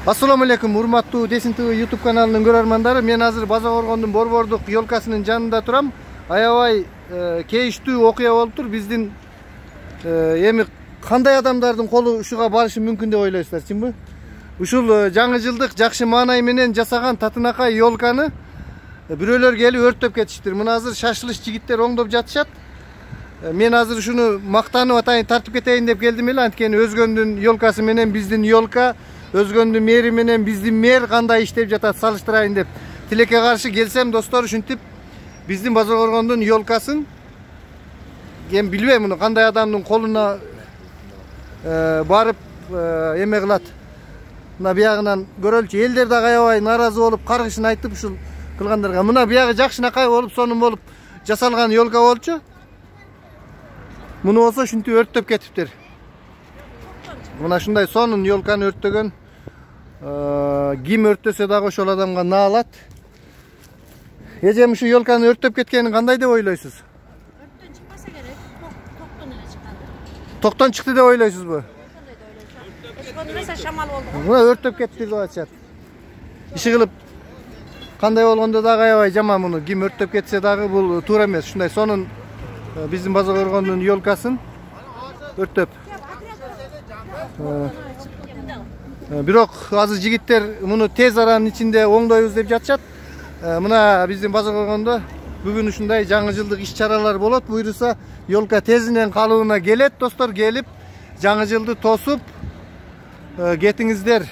Assalamu alaikum, урматтуу Десин ТВ YouTube kanalının görөрмандары. Мен азыр База Коргондун Борбордук ёлкасынын жанында турам. Аябай кейиштүү окуя болуп тур. Биздин эми кандай адамдардын колу ушуга барышы мүмкүн деп ойлойсуздар, чынбы? Ушул жаңы жылдык жакшы маанай менен жасаган татынакай ёлканы бирөөлөр келип өрттөп кетиштир. Мына азыр шашылыш жигиттер оңдоп жатышат. Мен азыр ушуну мактанып атайын, тартып кетейин деп келдим эле. Анткени өзгөндүн ёлкасы менен биздин ёлка, өзгөндүн мэри менен биздин мэр кандай иштеп жатат салыштырайын деп. Тилекке каршы келсем, достор, ушинтип биздин База Коргондун ёлкасын эми билбейм муну кандай адамдын колуна барып эме кылат. Мына биягынан көрөлчү, элдер да аябай нааразы болуп, каргышын айтып ушул кылгандарга. Мына биягы жакшынакай болуп, сонун болуп жасалган ёлка болчу. Муну болсо ушинтип өрттөп кетиптир. Мына ушундай сонун ёлканы өрттөгөн. Ким өрттөсө дагы ошол адамга наалат. Эжем ушу ёлканы өрттөп кеткенин кандай деп ойлойсуз? Өрттөн чыкпаса керек, токтон эле чыккан. Токтон чыкты деп ойлойсузбу? Эшконмесе шамал болду. Мына өрттөп кетти деп атышат. Иши кылып кандай болгондо дагы аябай жаман муну. Ким өрттөп кетсе дагы бул туура эмес. Ушундай сонун биздин База Коргондун ёлкасын өрттөп. Бирок азыр жигиттер муну тез аранын ичинде оңдойбуз деп жатышат. Мына биздин База Коргондо бүгүн ушундай жаңы жылдык иш-чаралар болот. Буйруса ёлка тезинен калыбына келет, достор, келип жаңы жылды тосуп кетиңиздер.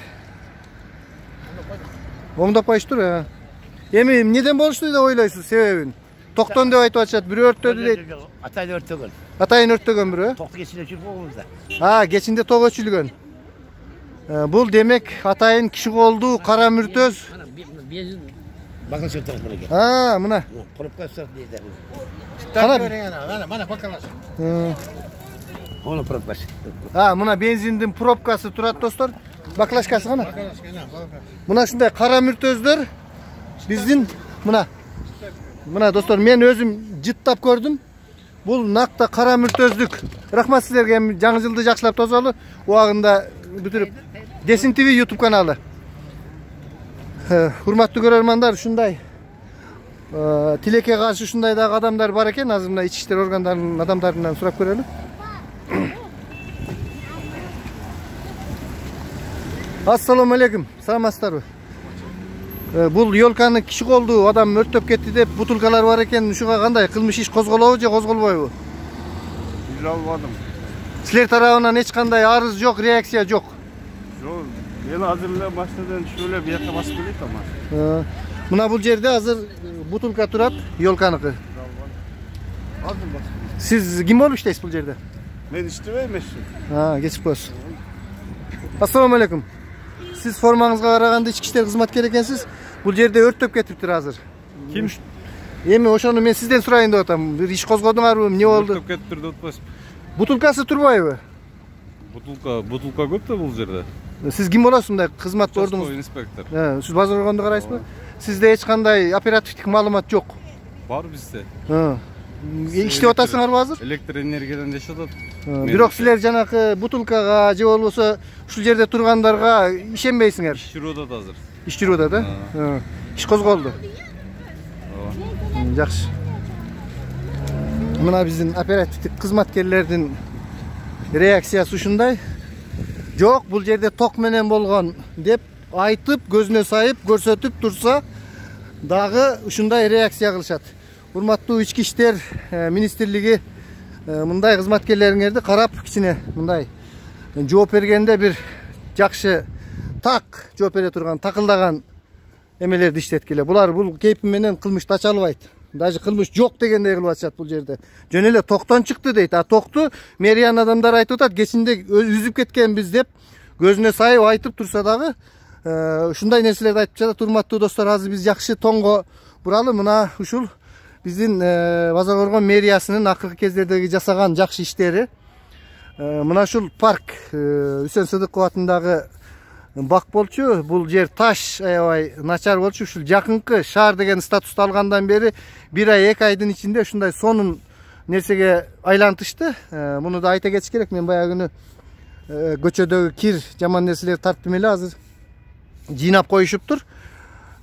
Оңдоп коюштур. Эми эмнеден болушту деп ойлойсуз себебин? Токтон деп айтып атышат, бирөө өрттөдү дейт. Атайын өрттөгөн. Атайын өрттөгөн бирөө. Токту кечинде өчүрүп болгонбузда. Кечинде ток өчүлгөн. Бул демек атайын киши колду, кара мүртөз. Бензин багын сөртөп берген. Мына. Пробка сөрт дейди. Мана покалаш. Оны пробкасы. Мына бензиндин пробкасы турат, достор. Баклашкасы гана. Мына ушундай кара мүртөздөр биздин мына достор, мен өзүм жыттап көрдүм. Бул накта кара мүртөздүк. Рахмат силерге, жаңы жылды жакшылап тозолу. Убагында бүтүрүп Десин ТВ YouTube каналы. Урматтуу көрөрмандар, ушундай тилекке каршы ушундай дагы адамдар бар экен. Азыр мына ички иштер органдарынын адамдарынан сурап көрөлү. Ассаламу алейкум. Саламатсыздарбы? Бул ёлканы киши колду адам өрттөп кетти деп бутулкалар бар экен. Ушуга кандай кылмыш иш козголобу же козголбойбу? Биле албадым. Силер тарабынан эч кандай арыз жок, реакция жок. Жок, мен азыр эле машинадан түшүп эле бияка басып келет ама. Мына бул жерде азыр бутулка турат, ёлканыкы. Азыр басып. Сиз ким болуп иштейсиз бул жерде? Мен иштебейм эмесмин. Кечип коесуз. Ассаламу алейкум. Сиз формаңызга караганда ички иштер кызматкер экенсиз. Бул жерде өрттөп кетиптир азыр. Ким? Эми ошону мен сизден сурайын деп атам. Бир иш козгодуңарбы, эмне болду? Өрттөп кетиптир деп атпайсызбы? Бутулкасы турбайбы? Бутулка көп да бул жерде. Сиз ким болосуз мындай кызмат ордуңуз? Инспектор. Сиз База Коргондо карайсызбы? Сизде эч кандай оперативдик маалымат жок. Бар бизде. Иштеп атасыңарбы азыр? Электр энергиядан жашап атат. Бирок силер жанакы бутулкага же болбосо ушул жерде тургандарга ишенбейсиңер. Иш жүрүп атат азыр. Иш жүрүп атат, Иш козголду. Жакшы. Мына биздин оперативдик кызматкерлердин реакциясы ушундай. Жок, бул жерде ток менен болгон деп айтып, көзүнө сайып, көрсөтүп турса дагы ушундай реакция кылышат. Урматтуу ички иштер министрлиги мындай кызматкерлериңерди карап, кичине мындай жооп бергенде бир жакшы так жооп бере турган, такылдаган эмелерди иштеткиле. Булар бул кейпи менен кылмышты ача албайт. Даже кылмыш жок дегендей кылып атышат бул жерде. Жөн эле токтон чыкты дейт. Токту мэриянын адамдары айтып атат, кечинде үзүп кеткенбиз деп көзүнө сайып айтып турса дагы ушундай нерселерди айтып жатат. Урматтуу достор, азыр биз жакшы тоңго буралы. Мына ушул биздин База Коргон мэриясынын акыркы кездердеги жасаган жакшы иштери. Мына ушул парк Үсөн Сыдыков атындагы бак болчу. Бул жер таш аябай начар болчу. Ушул жакынкы шаар деген статусту алгандан бери 1 ай 2 айдын ичинде ушундай сонун нерсеге айлантышты. Муну да айта кетиш керек. Мен баягы күнү көчөдөгү кир жаман нерселерди тарттым эле. Азыр жыйнап коюшуптур.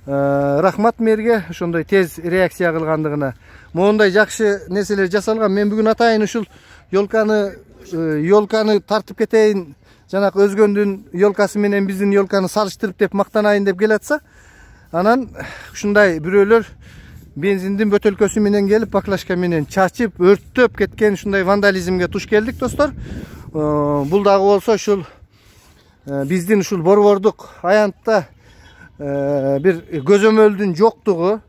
Рахмат мэрге ошондой тез реакция кылгандыгына. Моундай жакшы нерселер жасалган. Мен бүгүн атайын ушул ёлканы тартып кетейин, жанакы өзгөндүн ёлкасы менен биздин ёлканы салыштырып деп мактанайын деп келатса, анан ушундай бирөөлөр бензиндин бөтөлкөсү менен келип баклажка менен чачып, өрттөп кеткен ушундай вандализмге туш келдик, достор. Бул дагы болсо ушул биздин ушул борбордук аянтта бир көзөмөлдүн жоктугу.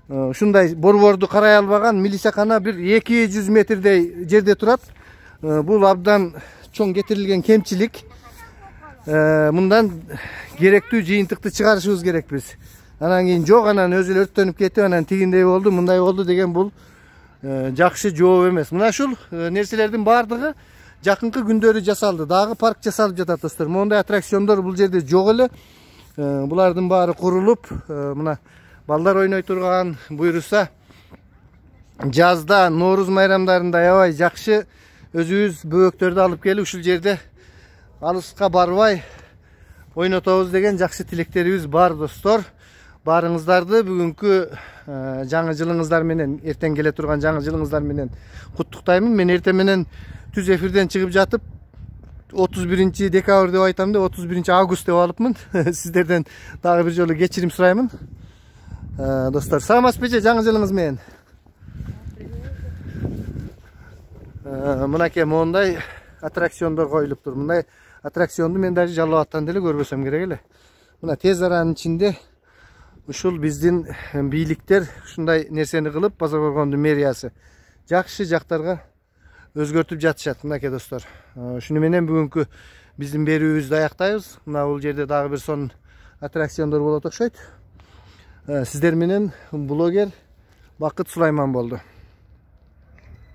Ушундай борборду карай албаган милицияхана бир 200 метрдей жерде турат. Бул абдан чоң кетирилген кемчилик. Мындан керектүү жыйынтыкты чыгарышыбыз керек биз. Анан кийин жок, анан өзү эле өрттөнүп кетип, анан тигиндей болду, мындай болду деген бул жакшы жооп эмес. Мына ушул нерселердин баардыгы жакынкы күндөрү жасалды. Дагы парк жасалып жатат, достор. Мондай аттракциондор бул жерде жок эле. Булардын баары курулуп, мына балдар ойной турган, буйруса жазда, Нооруз майрамдарында аябай жакшы өзүбүз бөөктөрдү алып келип ушул жерде алыска барбай ойнотобуз деген жакшы тилектерибиз бар, достор. Баарыңыздарды бүгүнкү жаңы жылыңыздар менен, эртең келе турган жаңы жылыңыздар менен куттуктаймын. Мен эртең менен түз эфирден чыгып жатып 31 декабрь деп айтам деп 31 август деп алыпмын. Сиздерден дагы бир жолу кечирим сураймын. Достор, саламатсызбы жаңы жылыңыз менен? Мынакей мондай аттракциондор коюлуптур. Мындай аттракционду мен даже Жалал-Абадтан деле көрбөсөм керек эле. Мына тез аранын ичинде ушул биздин бийликтер ушундай нерсени кылып, Базар Боргондун мэриясы жакшы жактарга өзгөртүп жатышат. Мынакей достор, ушуну менен бүгүнкү биздин берүүбүздү аяктайбыз. Мына бул жерде дагы бир сонун аттракциондор болот окшойт. Сиздер менен блогер Бакыт Сулайман болду.